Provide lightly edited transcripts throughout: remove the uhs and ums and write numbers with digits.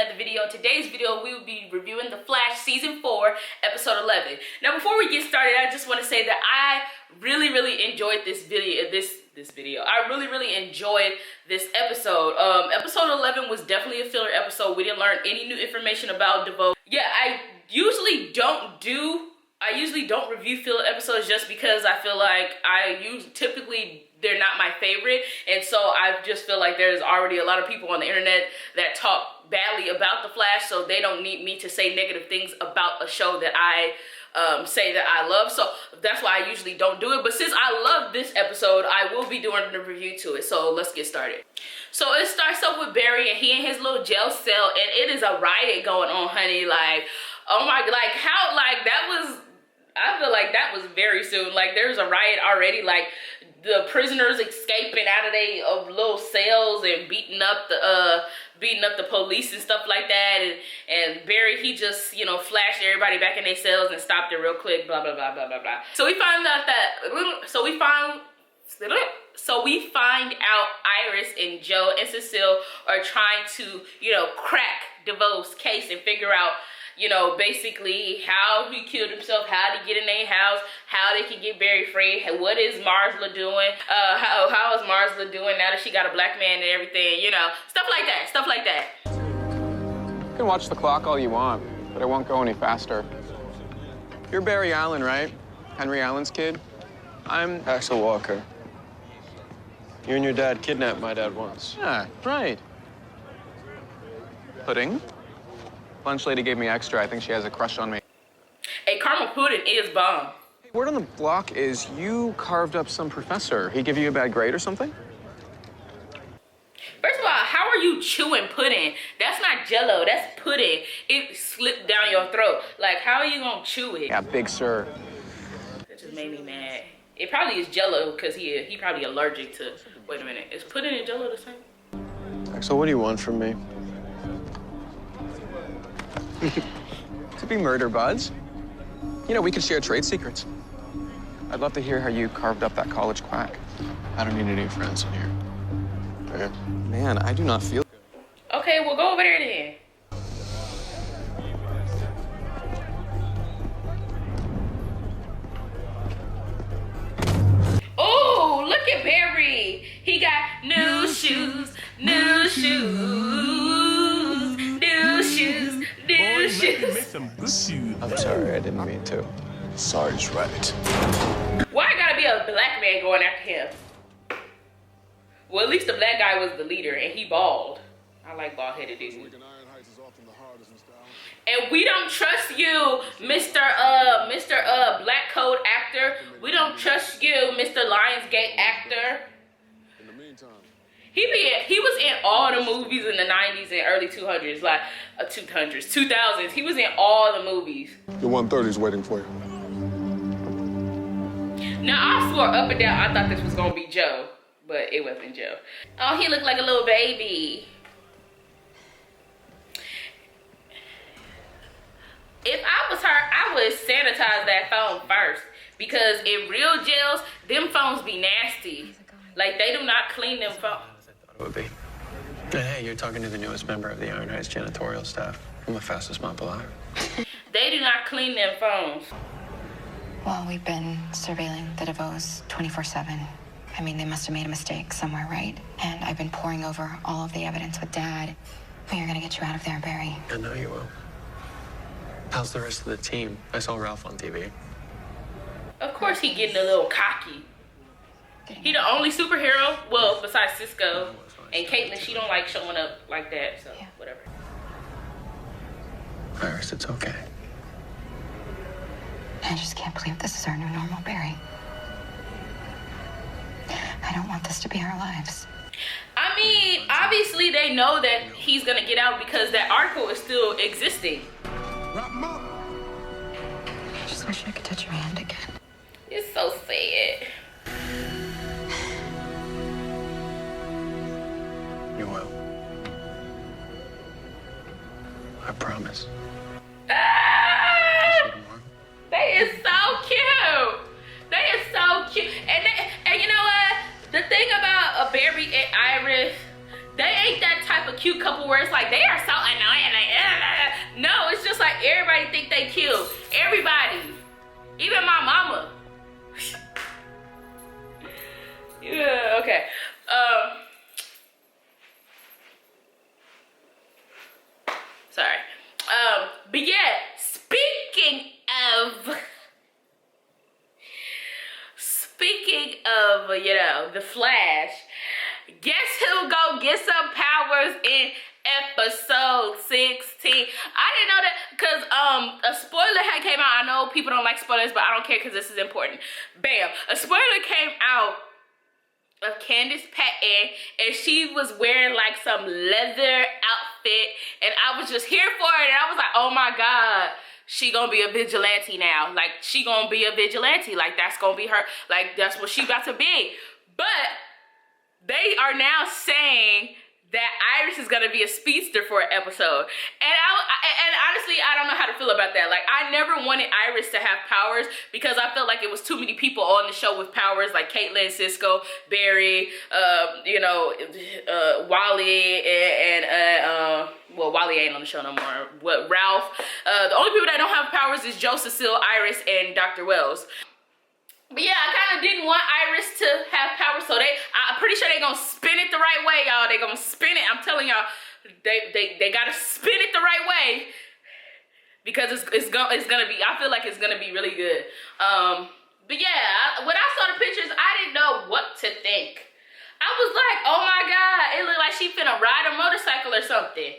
another video. In today's video, we will be reviewing The Flash Season 4, Episode 11. Now, before we get started, I just want to say that I really enjoyed this video. I really enjoyed this episode. Episode 11 was definitely a filler episode. We didn't learn any new information about DeVoe. Yeah, I usually don't review filler episodes just because I feel like typically they're not my favorite, and so I just feel like there's already a lot of people on the internet that talk badly about The Flash, so they don't need me to say negative things about a show that I say that I love. So that's why I usually don't do it. But since I love this episode, I will be doing the review to it. So let's get started. So it starts off with Barry, and he in his little jail cell, and it is a riot going on, honey. Like, oh my, like how, like that was, I feel like that was very soon. Like there's a riot already. Like the prisoners escaping out of their little cells and beating up the police and stuff like that. And Barry, he just, you know, flashed everybody back in their cells and stopped it real quick. Blah blah blah blah blah blah. So we find out Iris and Joe and Cecile are trying to, you know, crack DeVoe's case and figure out, you know, basically how he killed himself, how to get in their house, how they can get Barry free, what is Marsla doing, how is Marsla doing now that she got a black man and everything, you know, stuff like that. You can watch the clock all you want, but it won't go any faster. You're Barry Allen, right? Henry Allen's kid? I'm Axel Walker. You and your dad kidnapped my dad once. Yeah, right. Pudding? Lunch lady gave me extra. I think she has a crush on me. A caramel pudding is bomb. Word on the block is you carved up some professor. He give you a bad grade or something? First of all, how are you chewing pudding? That's not Jello, that's pudding. It slipped down your throat. Like, how are you gonna chew it? Yeah, big sir. That just made me mad. It probably is Jello because he probably allergic to. Wait a minute, is pudding and Jello the same? Axel, what do you want from me? Could be murder, buds. You know, we could share trade secrets. I'd love to hear how you carved up that college quack. I don't need any friends in here. Okay. Man, I do not feel good. Okay, well, go over there then. Oh, look at Barry. He got new shoes, new shoes, new shoes, new shoes. I'm sorry, I didn't mean to. Sorry's right. Why gotta be a black man going after him? Well, at least the black guy was the leader, and he bald. I like bald-headed dudes. And we don't trust you, Mr. Black Code actor. We don't trust you, Mr. Lionsgate actor. In the meantime, he was in all the movies in the 90s and early 200s, like 2000s. He was in all the movies. the 130's waiting for you. Now, I swore up and down I thought this was gonna be Joe, but it wasn't Joe. Oh, he looked like a little baby. If I was her, I would sanitize that phone first, because in real jails, them phones be nasty. Like, they do not clean them phones. It would be. Hey, you're talking to the newest member of the Iron Heights janitorial staff. I'm the fastest mop alive. They do not clean them phones. Well, we've been surveilling the DeVoes 24/7. I mean, they must have made a mistake somewhere, right? And I've been poring over all of the evidence with Dad. We are gonna get you out of there, Barry. I know you will. How's the rest of the team? I saw Ralph on TV. Of course he getting a little cocky. He the only superhero, well, besides Cisco. And Caitlin, she don't like showing up like that, so Yeah. whatever. Iris, it's okay. I just can't believe this is our new normal, Barry. I don't want this to be our lives. I mean, obviously they know that he's gonna get out because that article is still existing. Wrap 'em up. I just wish I could touch your hand again. It's so sad. You will. I promise. Ah! Tomorrow. They is so cute. They is so cute. And you know what? The thing about Barry and Iris, they ain't that type of cute couple where it's like they are so annoying and they killed. Everybody. Even my mama. Yeah, okay. Sorry. But yeah, speaking of, you know, the Flash, guess who go get some powers in episode 16? I didn't know that because a spoiler had came out. I know people don't like spoilers, but I don't care because this is important. Bam, a spoiler came out of Candace Patton, and she was wearing like some leather outfit, and I was just here for it, and I was like, oh my god, she gonna be a vigilante now. Like, she gonna be a vigilante. Like, that's gonna be her. Like, that's what she about to be. But they are now saying that Iris is gonna be a speedster for an episode, and honestly, I don't know how to feel about that. Like, I never wanted Iris to have powers because I felt like it was too many people on the show with powers, like Caitlin, Cisco, Barry, you know, Wally, and well, Wally ain't on the show no more. What, Ralph? The only people that don't have powers is Joe, Cecile, Iris, and Dr. Wells. But yeah, I kind of didn't want Iris to have power, so I'm pretty sure they gonna spin it the right way, y'all. They gonna spin it. I'm telling y'all, they gotta spin it the right way because it's gonna be. I feel like it's gonna be really good. But yeah, when I saw the pictures, I didn't know what to think. I was like, oh my god, it looked like she finna ride a motorcycle or something.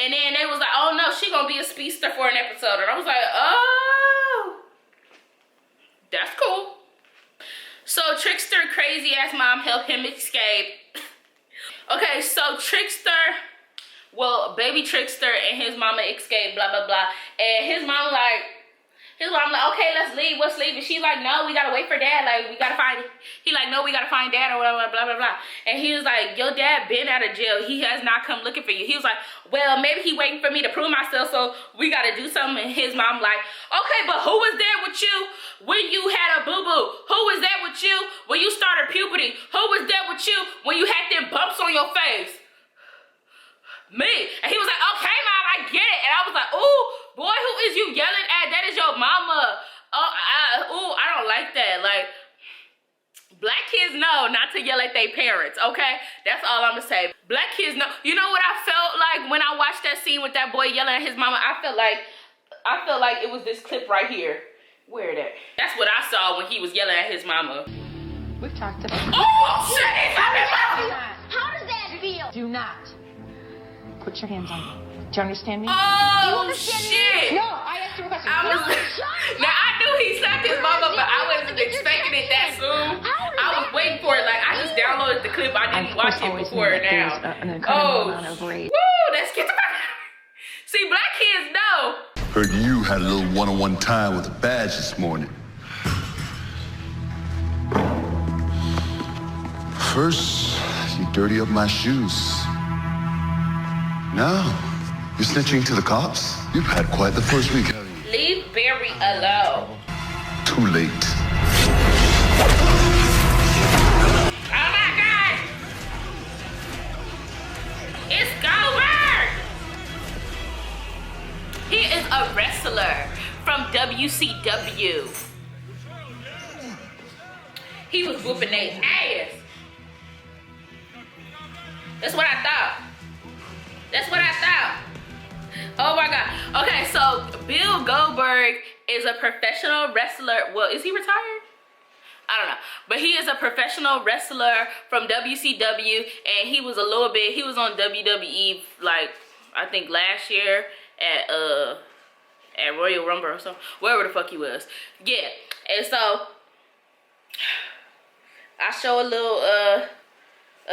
And then they was like, oh no, she gonna be a speedster for an episode, and I was like, oh, that's cool. So Trickster, crazy ass mom, helped him escape. Okay, so Trickster, well, baby Trickster and his mama escaped, blah, blah, blah. And his mom like, okay, let's leave, let's leave. And she's like, no, we gotta wait for dad, like, we gotta find, he like, no, we gotta find dad or whatever, blah, blah, blah. And he was like, your dad been out of jail, he has not come looking for you. He was like, well, maybe he waiting for me to prove myself, so we gotta do something. And his mom like, okay, but who was there with you when you had a boo-boo? Who was there with you when you started puberty? Who was there with you when you had them bumps on your face? Me. And he was like, okay, mom, I get it. And I was like, ooh, boy, who is you yelling at? That is your mama. Oh, I don't like that. Like, black kids know not to yell at their parents, okay? That's all I'm gonna say. Black kids know. You know what I felt like when I watched that scene with that boy yelling at his mama? I felt like it was this clip right here. Where that? That's what I saw when he was yelling at his mama. We've talked about. Oh, shit! How does that feel? Do not put your hands on me. Do you understand me? Oh, shit! No, I asked you a question. Now, I knew he slapped his mama, but I wasn't expecting it that soon. I was waiting for it. Like, I just downloaded the clip. I didn't watch it before now. Oh, woo! Let's get to See, black kids know. Heard you had a little one-on-one time with a badge this morning. First, you dirty up my shoes. Now, you're snitching to the cops? You've had quite the first week, haven't you? Leave Barry alone. Too late. Oh my God! It's Goldberg! He is a wrestler from WCW. He was whooping their ass. That's what I thought. That's what I thought. Oh my God. Okay, so Bill Goldberg is a professional wrestler. Well, is he retired? I don't know. But he is a professional wrestler from WCW, and he was on WWE, like, I think last year at Royal Rumble or something. Wherever the fuck he was. Yeah. And so I show a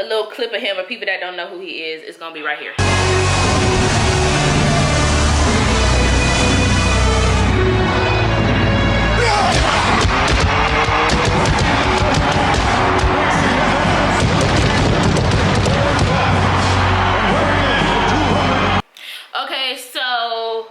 little clip of him for people that don't know who he is. It's gonna be right here. Okay, so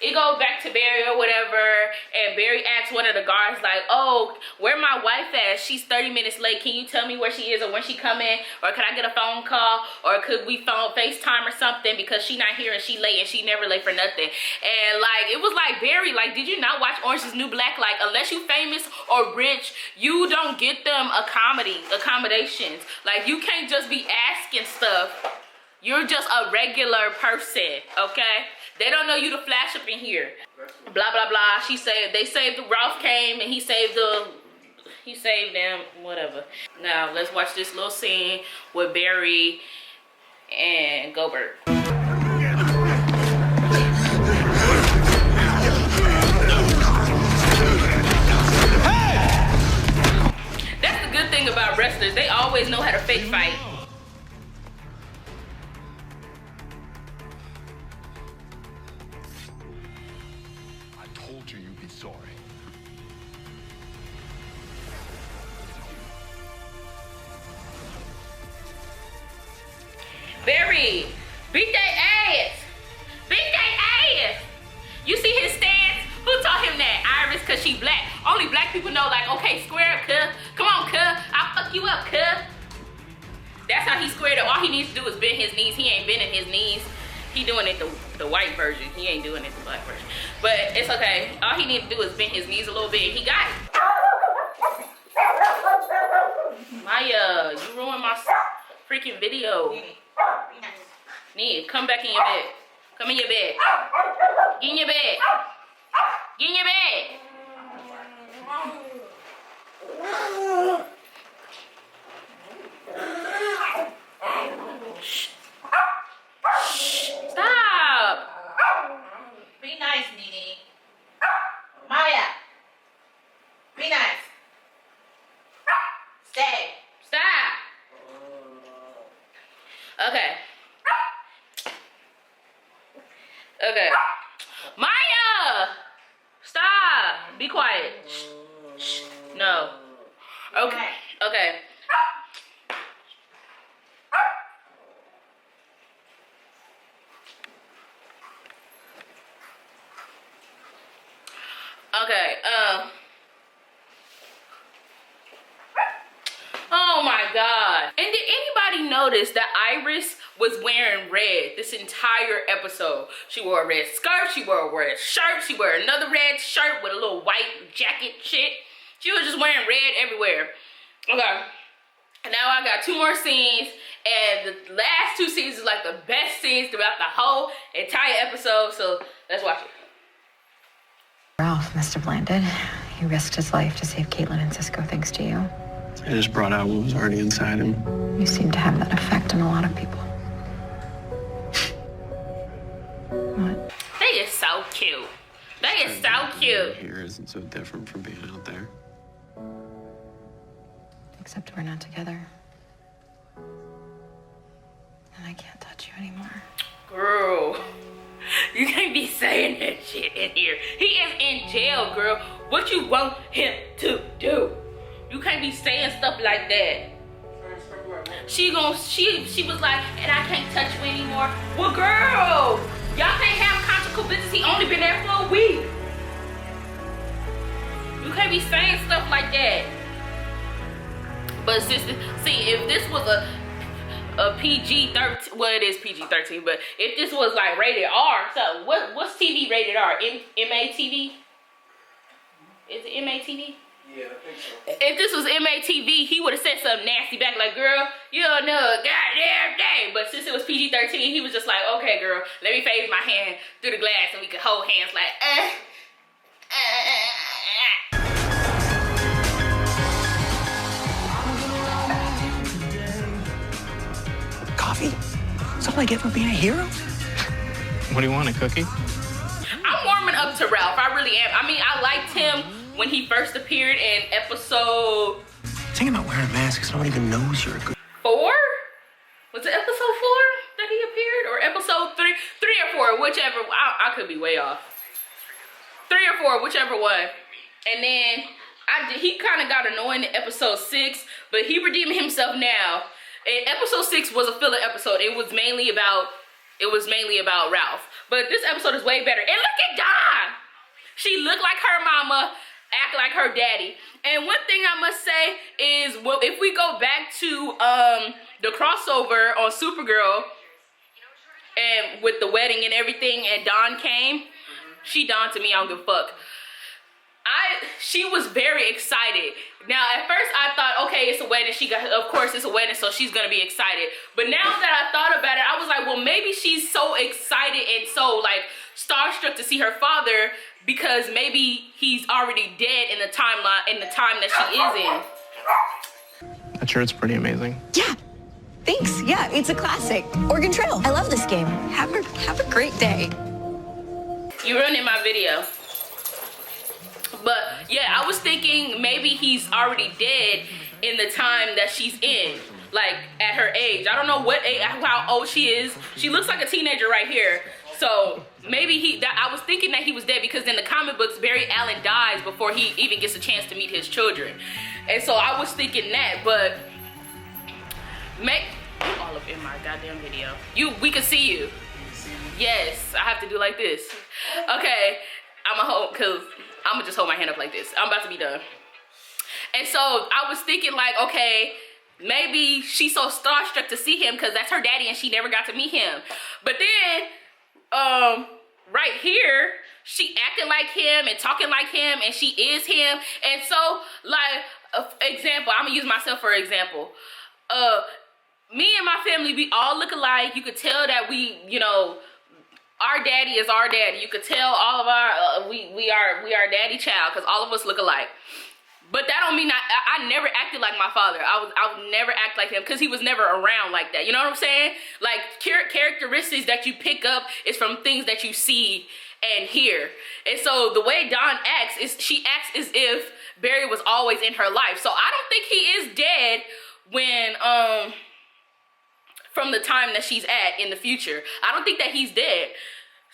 it goes back to Barry or whatever, and Barry asks one of the guards like, oh, where my wife at? She's 30 minutes late. Can you tell me where she is or when she coming? Or can I get a phone call? Or could we FaceTime or something because she not here and she late and she never late for nothing. And like, it was like, Barry, like, did you not watch Orange is the New Black? Like, unless you famous or rich, you don't get them accommodations. Like, you can't just be asking stuff. You're just a regular person, okay? They don't know you to flash up in here. Blah, blah, blah. She said, they saved, Ralph came and he saved them, whatever. Now, let's watch this little scene with Barry and Goldberg. That's the good thing about wrestlers. They always know how to fake fight. Barry, beat that ass. Beat that ass. You see his stance? Who taught him that? Iris, cause she black. Only black people know, like, okay, square up, cuz. Come on, cuz. I'll fuck you up, cuz. That's how he squared up. All he needs to do is bend his knees. He ain't bending his knees. He doing it the white version. He ain't doing it the black version. But it's okay. All he needs to do is bend his knees a little bit and he got it. Maya, you ruined my freaking video. Nia, come back in your bed. Come in your bed. Get in your bed. Get in your bed. Shh. Stop. Be nice, Nene. Maya. Be nice. Stay. Stop. Okay. Okay. Maya! Stop. Be quiet. Shh. Shh. No. Okay. Okay. Okay. Oh my God. And did anybody notice that Iris was wearing red this entire episode? She wore a red skirt, she wore a red shirt, she wore another red shirt with a little white jacket shit. She was just wearing red everywhere. Okay. Now I got 2 more scenes, and the last 2 scenes is like the best scenes throughout the whole entire episode, so let's watch it. Ralph must have landed. He risked his life to save Caitlin and Cisco thanks to you. I just brought out what was already inside him. You seem to have that effect on a lot of people. What? They is so cute. They is so cute. Here isn't so different from being out there. Except we're not together. And I can't touch you anymore. Girl, you can't be saying that shit in here. He is in jail, girl. What you want him to do? You can't be saying stuff like that. She was like, and I can't touch you anymore. Well, girl, y'all can't have conjugal business. He only been there for a week. You can't be saying stuff like that. But sister, see, if this was a PG-13, well, it is PG-13, but if this was like rated R, so what's TV rated R? MATV? Is it MATV? Yeah, I think so. If this was MATV, he would have said something nasty back like, girl, you don't know a goddamn thing. But since it was PG-13, he was just like, okay, girl, let me phase my hand through the glass and we could hold hands like, Coffee? Something I get for being a hero? What do you want, a cookie? I'm warming up to Ralph. I really am. I mean, I liked him when he first appeared in episode... Think about wearing a mask because no one even knows you're a good... 4? Was it episode 4 that he appeared? Or episode 3? 3 or 4, whichever. I could be way off. 3 or 4, whichever one. And then he kind of got annoying in episode 6, but he redeemed himself now. And episode 6 was a filler episode. It was mainly about it was mainly about Ralph. But this episode is way better. And look at Dawn. She looked like her mama, act like her daddy. And one thing I must say is, well, if we go back to the crossover on Supergirl, and with the wedding and everything, and Dawn came, she Dawn to me, I don't give a fuck. She was very excited. Now, at first I thought, okay, it's a wedding. Of course it's a wedding, so she's gonna be excited. But now that I thought about it, I was like, well, maybe she's so excited and so like starstruck to see her father because maybe he's already dead in the timeline, in the time that she is in. That shirt's pretty amazing. Yeah. Thanks. Yeah, it's a classic. Oregon Trail. I love this game. Have a great day. You ruining my video. But yeah, I was thinking maybe he's already dead in the time that she's in, like at her age. I don't know what age, how old she is. She looks like a teenager right here. So maybe I was thinking that he was dead because in the comic books, Barry Allen dies before he even gets a chance to meet his children. And so I was thinking that, but all up in my goddamn video. We can see you. Yes, I have to do like this. Okay, I'ma just hold my hand up like this. I'm about to be done. And so I was thinking like, okay, maybe she's so starstruck to see him because that's her daddy and she never got to meet him. But then, right here, she acting like him and talking like him and she is him. And so, like, example, I'm gonna use myself for example. Me and my family, we all look alike. You could tell that we, you know, our daddy is our daddy. You could tell all of our, we are daddy child because all of us look alike. But that don't mean I never acted like my father. I would never act like him because he was never around like that. You know what I'm saying? Like characteristics that you pick up is from things that you see and hear. And so the way Dawn acts is she acts as if Barry was always in her life. So I don't think he is dead when from the time that she's at in the future. I don't think that he's dead.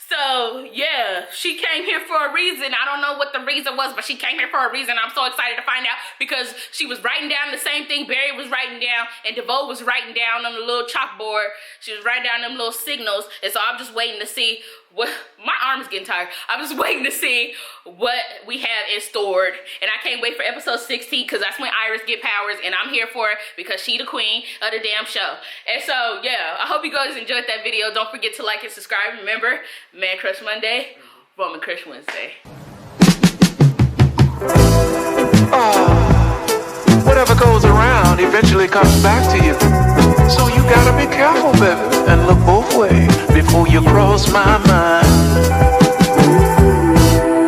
So yeah, she came here for a reason. I don't know what the reason was, but she came here for a reason. I'm so excited to find out because she was writing down the same thing Barry was writing down and DeVoe was writing down on the little chalkboard. She was writing down them little signals. And so I'm just waiting to see what, my arm's getting tired. I'm just waiting to see what we have in stored. And I can't wait for episode 16 because that's when Iris get powers and I'm here for it because she the queen of the damn show. And so yeah, I hope you guys enjoyed that video. Don't forget to like and subscribe. Remember, Man Crush Monday, Woman Crush Wednesday. Whatever goes around eventually comes back to you. So you gotta be careful, baby, and look both ways before you cross my mind.